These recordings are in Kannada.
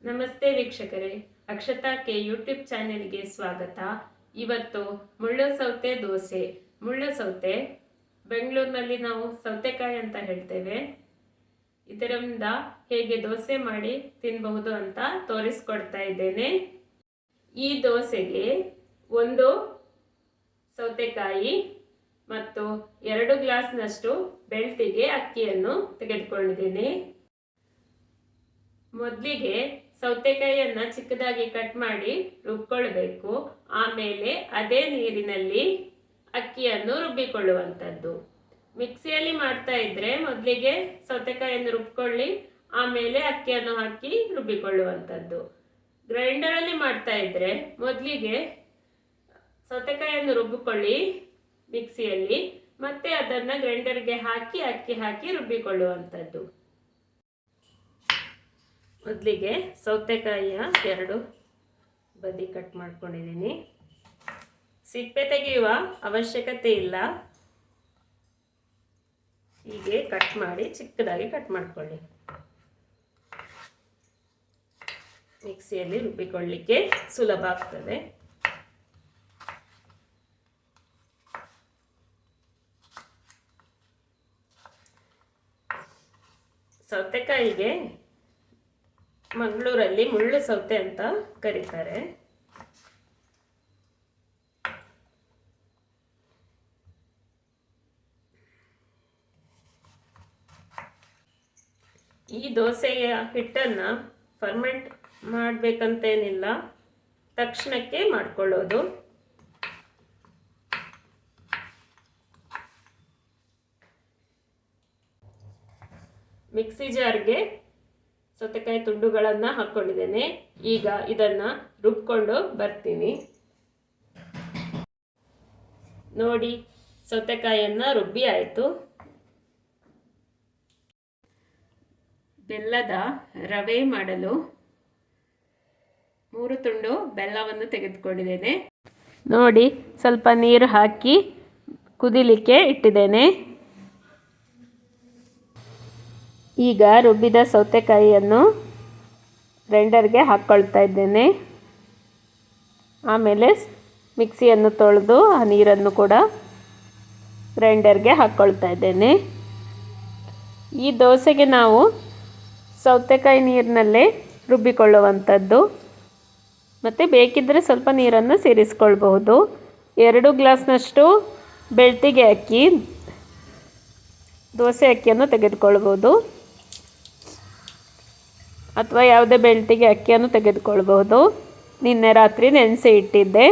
ನಮಸ್ತೆ ವೀಕ್ಷಕರೇ, ಅಕ್ಷತಾ ಕೆ ಯೂಟ್ಯೂಬ್ ಚಾನೆಲ್ಗೆ ಸ್ವಾಗತ. ಇವತ್ತು ಮುಳ್ಳು ಸೌತೆ ದೋಸೆ. ಮುಳ್ಳು ಸೌತೆ ಬೆಂಗಳೂರಿನಲ್ಲಿ ನಾವು ಸೌತೆಕಾಯಿ ಅಂತ ಹೇಳ್ತೇವೆ. ಇದರಿಂದ ಹೇಗೆ ದೋಸೆ ಮಾಡಿ ತಿನ್ನಬಹುದು ಅಂತ ತೋರಿಸ್ಕೊಡ್ತಾ ಇದ್ದೇನೆ. ಈ ದೋಸೆಗೆ ಒಂದು ಸೌತೆಕಾಯಿ ಮತ್ತು 2 ಗ್ಲಾಸ್ನಷ್ಟು ಬೆಳ್ತಿಗೆ ಅಕ್ಕಿಯನ್ನು ತೆಗೆದುಕೊಂಡಿದ್ದೇನೆ. ಮೊದಲಿಗೆ ಸೌತೆಕಾಯಿಯನ್ನು ಚಿಕ್ಕದಾಗಿ ಕಟ್ ಮಾಡಿ ರುಬ್ಕೊಳ್ಬೇಕು. ಆಮೇಲೆ ಅದೇ ನೀರಿನಲ್ಲಿ ಅಕ್ಕಿಯನ್ನು ರುಬ್ಬಿಕೊಳ್ಳುವಂಥದ್ದು. ಮಿಕ್ಸಿಯಲ್ಲಿ ಮಾಡ್ತಾ ಇದ್ರೆ ಮೊದಲಿಗೆ ಸೌತೆಕಾಯಿಯನ್ನು ರುಬ್ಕೊಳ್ಳಿ, ಆಮೇಲೆ ಅಕ್ಕಿಯನ್ನು ಹಾಕಿ ರುಬ್ಬಿಕೊಳ್ಳುವಂಥದ್ದು. ಗ್ರೈಂಡರಲ್ಲಿ ಮಾಡ್ತಾ ಇದ್ರೆ ಮೊದಲಿಗೆ ಸೌತೆಕಾಯಿಯನ್ನು ರುಬ್ಬಿಕೊಳ್ಳಿ ಮಿಕ್ಸಿಯಲ್ಲಿ, ಮತ್ತೆ ಅದನ್ನು ಗ್ರೈಂಡರ್ಗೆ ಹಾಕಿ ಅಕ್ಕಿ ಹಾಕಿ ರುಬ್ಬಿಕೊಳ್ಳುವಂಥದ್ದು. ಮೊದಲಿಗೆ ಸೌತೆಕಾಯಿಯ 2 ಬದಿ ಕಟ್ ಮಾಡ್ಕೊಂಡಿದ್ದೀನಿ. ಸಿಪ್ಪೆ ತೆಗೆಯುವ ಅವಶ್ಯಕತೆ ಇಲ್ಲ, ಹೀಗೆ ಕಟ್ ಮಾಡಿ ಚಿಕ್ಕದಾಗಿ ಕಟ್ ಮಾಡ್ಕೊಳ್ಳಿ. ಮಿಕ್ಸಿಯಲ್ಲಿ ರುಬ್ಬಿಕೊಳ್ಳಿಕ್ಕೆ ಸುಲಭ ಆಗ್ತದೆ. ಸೌತೆಕಾಯಿಗೆ ಮಂಗಳೂರಲ್ಲಿ ಮುಳ್ಳು ಸೌತೆ ಅಂತ ಕರೀತಾರೆ. ಈ ದೋಸೆಯ ಹಿಟ್ಟನ್ನು ಫರ್ಮೆಂಟ್ ಮಾಡಬೇಕಂತೇನಿಲ್ಲ, ತಕ್ಷಣಕ್ಕೆ ಮಾಡಿಕೊಳ್ಳೋದು. ಮಿಕ್ಸಿ ಜಾರ್ಗೆ ಸೌತೆಕಾಯಿ ತುಂಡುಗಳನ್ನು ಹಾಕ್ಕೊಂಡಿದ್ದೇನೆ. ಈಗ ಇದನ್ನು ರುಬ್ಕೊಂಡು ಬರ್ತೀನಿ. ನೋಡಿ, ಸೌತೆಕಾಯಿಯನ್ನು ರುಬ್ಬಿ ಆಯಿತು. ಬೆಲ್ಲದ ರವೆ ಮಾಡಲು 3 ತುಂಡು ಬೆಲ್ಲವನ್ನು ತೆಗೆದುಕೊಂಡಿದ್ದೇನೆ. ನೋಡಿ, ಸ್ವಲ್ಪ ನೀರು ಹಾಕಿ ಕುದಿಲಿಕ್ಕೆ ಇಟ್ಟಿದ್ದೇನೆ. ಈಗ ರುಬ್ಬಿದ ಸೌತೆಕಾಯಿಯನ್ನು ಗ್ರೈಂಡರ್ಗೆ ಹಾಕ್ಕೊಳ್ತಾ ಇದ್ದೇನೆ. ಆಮೇಲೆ ಮಿಕ್ಸಿಯನ್ನು ತೊಳೆದು ಆ ನೀರನ್ನು ಕೂಡ ಗ್ರೈಂಡರ್ಗೆ ಹಾಕ್ಕೊಳ್ತಾ ಇದ್ದೇನೆ. ಈ ದೋಸೆಗೆ ನಾವು ಸೌತೆಕಾಯಿ ನೀರಿನಲ್ಲೇ ರುಬ್ಬಿಕೊಳ್ಳುವಂಥದ್ದು, ಮತ್ತು ಬೇಕಿದ್ದರೆ ಸ್ವಲ್ಪ ನೀರನ್ನು ಸೇರಿಸ್ಕೊಳ್ಬಹುದು. 2 ಗ್ಲಾಸ್ನಷ್ಟು ಬೆಳ್ತಿಗೆ ಅಕ್ಕಿ, ದೋಸೆ ಅಕ್ಕಿಯನ್ನು ತೆಗೆದುಕೊಳ್ಬೋದು, ಅಥವಾ ಯಾವುದೇ ಬೆಳ್ತಿಗೆ ಅಕ್ಕಿಯನ್ನು ತೆಗೆದುಕೊಳ್ಬಹುದು. ನಿನ್ನೆ ರಾತ್ರಿ ನೆನೆಸಿ ಇಟ್ಟಿದ್ದೆ.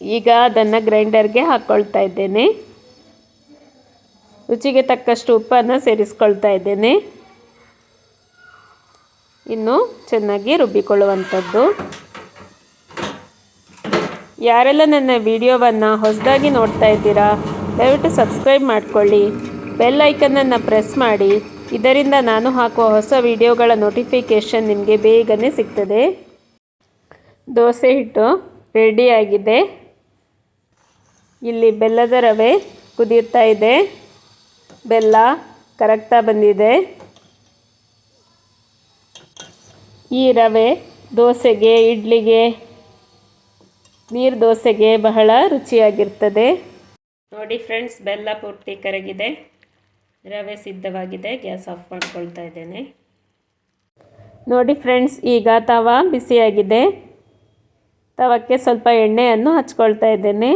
ಈಗ ಅದನ್ನು ಗ್ರೈಂಡರ್ಗೆ ಹಾಕ್ಕೊಳ್ತಾ ಇದ್ದೇನೆ. ರುಚಿಗೆ ತಕ್ಕಷ್ಟು ಉಪ್ಪನ್ನು ಸೇರಿಸ್ಕೊಳ್ತಾ ಇದ್ದೇನೆ. ಇನ್ನು ಚೆನ್ನಾಗಿ ರುಬ್ಬಿಕೊಳ್ಳುವಂಥದ್ದು. ಯಾರೆಲ್ಲ ನನ್ನ ವಿಡಿಯೋವನ್ನು ಹೊಸದಾಗಿ ನೋಡ್ತಾ ಇದ್ದೀರಾ, ದಯವಿಟ್ಟು ಸಬ್ಸ್ಕ್ರೈಬ್ ಮಾಡಿಕೊಳ್ಳಿ, ಬೆಲ್ ಐಕನನ್ನು ಪ್ರೆಸ್ ಮಾಡಿ. ಇದರಿಂದ ನಾನು ಹಾಕುವ ಹೊಸ ವಿಡಿಯೋಗಳ ನೋಟಿಫಿಕೇಷನ್ ನಿಮಗೆ ಬೇಗನೆ ಸಿಗ್ತದೆ. ದೋಸೆ ಹಿಟ್ಟು ರೆಡಿಯಾಗಿದೆ. ಇಲ್ಲಿ ಬೆಲ್ಲದ ರವೆ ಕುದಿಯುತ್ತಾ ಇದೆ. ಬೆಲ್ಲ ಕರಗ್ತಾ ಬಂದಿದೆ. ಈ ರವೆ ದೋಸೆಗೆ, ಇಡ್ಲಿಗೆ, ನೀರು ದೋಸೆಗೆ ಬಹಳ ರುಚಿಯಾಗಿರ್ತದೆ. ನೋಡಿ ಫ್ರೆಂಡ್ಸ್, ಬೆಲ್ಲ ಪೂರ್ತಿ ಕರಗಿದೆ, ರವೆ ಸಿದ್ಧವಾಗಿದೆ. ಗ್ಯಾಸ್ ಆಫ್ ಮಾಡ್ಕೊಳ್ತಾ ಇದ್ದೇನೆ. ನೋಡಿ ಫ್ರೆಂಡ್ಸ್, ಈಗ ತವ ಬಿಸಿಯಾಗಿದೆ. ತವಕ್ಕೆ ಸ್ವಲ್ಪ ಎಣ್ಣೆಯನ್ನು ಹಚ್ಕೊಳ್ತಾ ಇದ್ದೇನೆ.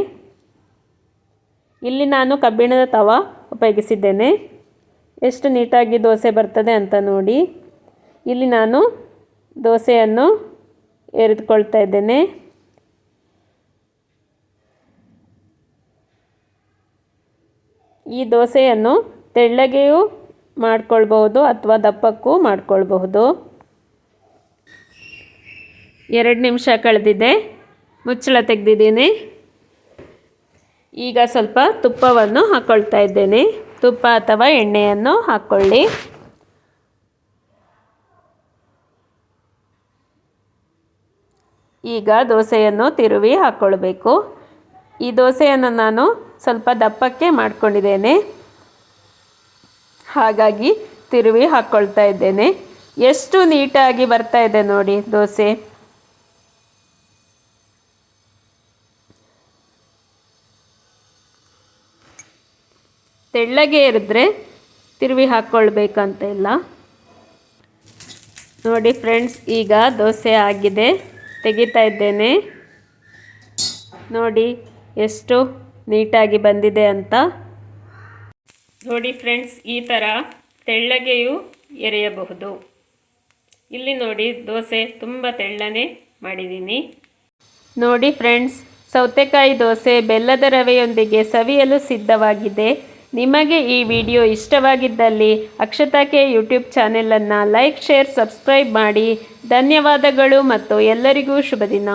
ಇಲ್ಲಿ ನಾನು ಕಬ್ಬಿಣದ ತವ ಉಪಯೋಗಿಸಿದ್ದೇನೆ. ಎಷ್ಟು ನೀಟಾಗಿ ದೋಸೆ ಬರ್ತದೆ ಅಂತ ನೋಡಿ. ಇಲ್ಲಿ ನಾನು ದೋಸೆಯನ್ನು ಎರೆದುಕೊಳ್ತಾ ಇದ್ದೇನೆ. ಈ ದೋಸೆಯನ್ನು ತೆಳ್ಳಗೆಯೂ ಮಾಡ್ಕೊಳ್ಬಹುದು ಅಥವಾ ದಪ್ಪಕ್ಕೂ ಮಾಡ್ಕೊಳ್ಬಹುದು. 2 ನಿಮಿಷ ಕಳೆದಿದೆ. ಮುಚ್ಚಳ ತೆಗೆದಿದ್ದೀನಿ. ಈಗ ಸ್ವಲ್ಪ ತುಪ್ಪವನ್ನು ಹಾಕ್ಕೊಳ್ತಾ ಇದ್ದೇನೆ. ತುಪ್ಪ ಅಥವಾ ಎಣ್ಣೆಯನ್ನು ಹಾಕ್ಕೊಳ್ಳಿ. ಈಗ ದೋಸೆಯನ್ನು ತಿರುವಿ ಹಾಕ್ಕೊಳ್ಬೇಕು. ಈ ದೋಸೆಯನ್ನು ನಾನು ಸ್ವಲ್ಪ ದಪ್ಪಕ್ಕೆ ಮಾಡ್ಕೊಂಡಿದ್ದೇನೆ. ಹಾಗಾಗಿ ತಿರುವಿ ಹಾಕ್ಕೊಳ್ತಾ ಇದ್ದೇನೆ. ಎಷ್ಟು ನೀಟಾಗಿ ಬರ್ತಾ ಇದೆ ನೋಡಿ ದೋಸೆ. ತೆಳ್ಳಗೆ ಇರಿದ್ರೆ ತಿರುವಿ ಹಾಕ್ಕೊಳ್ಬೇಕಂತ ಇಲ್ಲ. ನೋಡಿ ಫ್ರೆಂಡ್ಸ್, ಈಗ ದೋಸೆ ಆಗಿದೆ, ತೆಗಿತಾ ಇದ್ದೇನೆ. ನೋಡಿ ಎಷ್ಟು ನೀಟಾಗಿ ಬಂದಿದೆ ಅಂತ. ನೋಡಿ ಫ್ರೆಂಡ್ಸ್, ಈ ಥರ ತೆಳ್ಳಗೆಯೂ ಎರೆಯಬಹುದು. ಇಲ್ಲಿ ನೋಡಿ ದೋಸೆ ತುಂಬ ತೆಳ್ಳನೆ ಮಾಡಿದ್ದೀನಿ. ನೋಡಿ ಫ್ರೆಂಡ್ಸ್, ಸೌತೆಕಾಯಿ ದೋಸೆ ಬೆಲ್ಲದ ರವೆಯೊಂದಿಗೆ ಸವಿಯಲು ಸಿದ್ಧವಾಗಿದೆ. ನಿಮಗೆ ಈ ವಿಡಿಯೋ ಇಷ್ಟವಾಗಿದ್ದಲ್ಲಿ ಅಕ್ಷತಾ ಕೆ ಯೂಟ್ಯೂಬ್ ಚಾನೆಲನ್ನು ಲೈಕ್, ಶೇರ್, ಸಬ್ಸ್ಕ್ರೈಬ್ ಮಾಡಿ. ಧನ್ಯವಾದಗಳು ಮತ್ತು ಎಲ್ಲರಿಗೂ ಶುಭ ದಿನ.